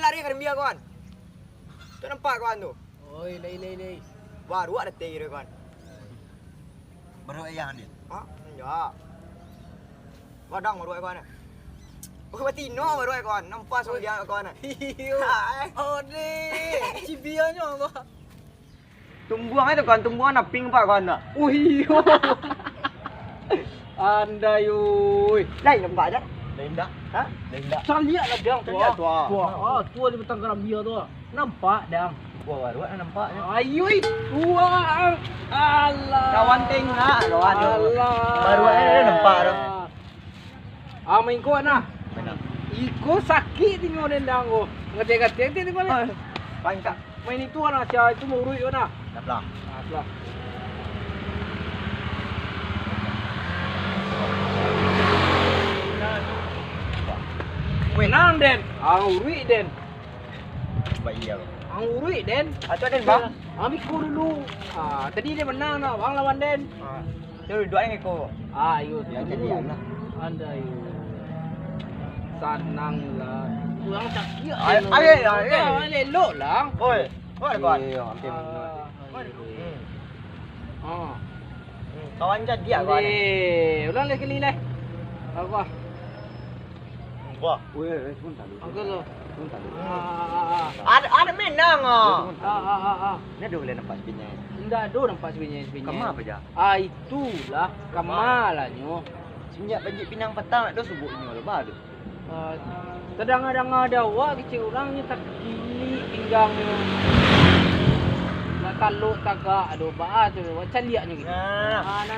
lari ke dia kawan. Tu nampak kawan tu. Oi, lei. Baru ada teh dia kawan. Baru ayah dia. Ha? Ya. Kadang baru kawan. Oh, batino baru kawan. Nampak sama dia kawan. Iyo. Oh, ni. Cibianya kau. Tumbuang itu kawan, tumbuang nak pink pak kawan tak? Iyo. Anda yoi. Lain nampak dah. Lain dah. Ha? Lain dah. Saya lihat lah dia Saya lihat tua. Tua di petang Gambia tu. Nampak dah. Wah, baru nampaknya. Ayo, tua. Allah. Kawan tengok, kawan. Allah. Baru ada nampak dah. Main kau nah. Mana? Iko sakit tengok nendang ko. Ngetek-ngetek tengok ni. Pangkat. Main itu anak cia itu mau urut na. Dah belah. Lah. Menang den. Urut den. Baik dia. Urut den. Atau ada bang? Ambil ko dulu. Tadi dia menang na, bang lawan den. Dia dua ni ko. Ayo. Ya jadi lah. Anda yo. Sananglah. Kurang cakap. Ayo. Elok lah. Oi. Oi kawan. Kawan jadi kawan. Ulang lagi kali lah. Apa? Wah. Weh, sebentar dulu. Angkat lo. Sebentar dulu. Ada menang Ni ada boleh nampak sebenarnya. Tidak ada nampak sebenarnya. Kama apa je? Itulah kamalahnya. Semenjak banjir Pinang petang nak subuhnya lepas tu. Kadang-kadang ada awak kecil orangnya tak kini pinggangnya. Nak taluk tagak ada bah tu. Macam liatnya gitu. Nah.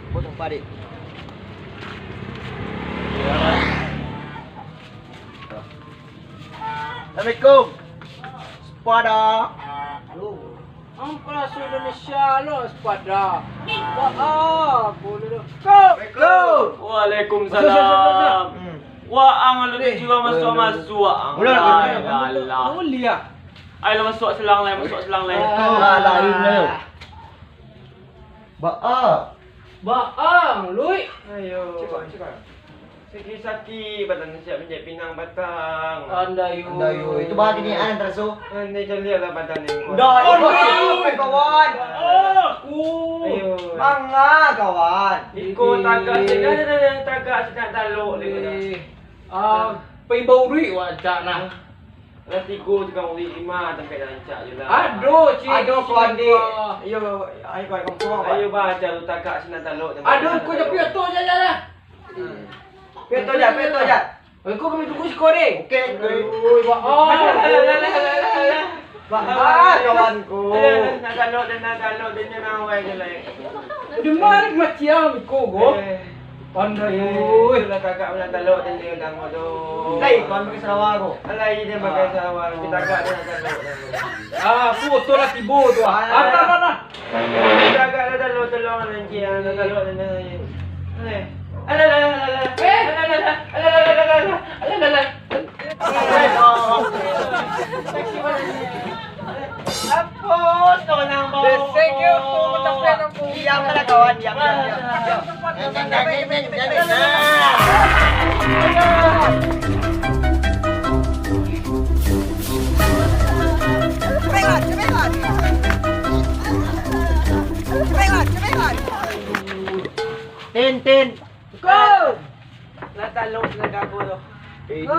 Boleh nampak dik. Assalamualaikum. Sepada. Ampun Indonesia lo sepada. Boleh dah. Assalamualaikum. Waalaikumsalam. Waang lu ni juga masuk. Allah. Boleh ya. Ayo masuk selang lain, Lain ni. Baang, lui. Ayo. Cakap. Sakit-sakit badan siap menjadi pinang batang. Anda yo. Itu bahagian ni antara so. Ni jelilah lah badan ni. Kawan. Aku. Ayo. Mangga kawan. Ikut tagak sedang taluk ni. Pembau duit wajak nah. Nanti go tukang uli 5 sampai rancak je lah. Aduh, cik. Aduh kawan di. Ayo kawan kampung. Ayo baca lu tagak sedang taluk. Aduh, kau dah piot tu je lah. Peto je. Kau kami tunggu sekolah ni. Okey. Oi, baang. Kawanku. Nak taluk dia nak awal je lah. Di mana macam kau go? Anda yo. Lah kakak nak taluk dia dah tu. Lai kawan pakai Sarawak aku. Alai dia pakai sawal, kita agak dia nak taluk. Foto lah tibo tu. Nah. Kita agak dah taluk tolong nanti nak taluk dia. Alah. Apa tu nang bau? Besek ke aku tapi aku. Diam lah kawan, diam. Cepat. Tin. Go. Nak taluk nak gapo tu. Itu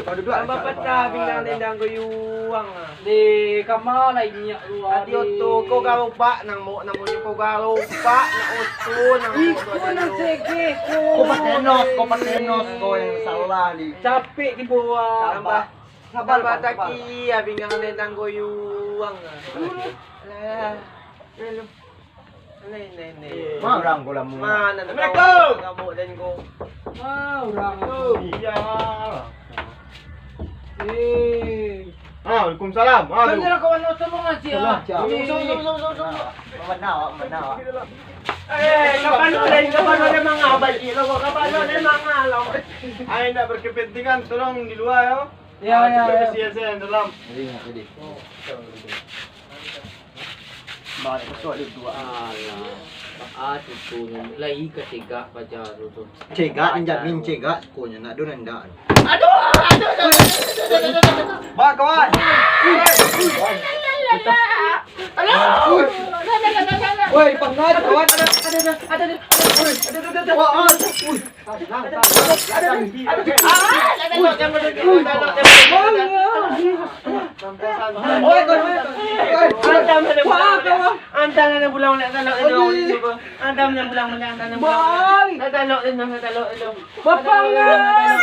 kau duduk. Tambah pecah pinggang tendang goyuang ah. Di kamar lah ini lu. Adi oto ko garo pa nang mo ko garo pa na oto nang Iko na sige ko. Kau pakai nos kau yang salah ni. Capek di bawah. Sabar bataki ah pinggang tendang goyuang ah. Lah. Nih. Marang kau lah mu. Mana nak Assalamualaikum. Kamu dan ko. Orang. Iya. Waalaikumsalam. Kan dia kawan lo tolongan siya. Mana. Kapan lo mga baji lo kapan lo mga lo. Ay nak berkepentingan tolong di luar Ya. Saya yang dalam. Jadi. Bawa ketua dia dua. Itu lagi ketiga baca tu. Cegak, ninjak min cegak, sekonya nak do nanda. Aduh. Ba, kawan. Woi, pangat, kawan. Bapangan!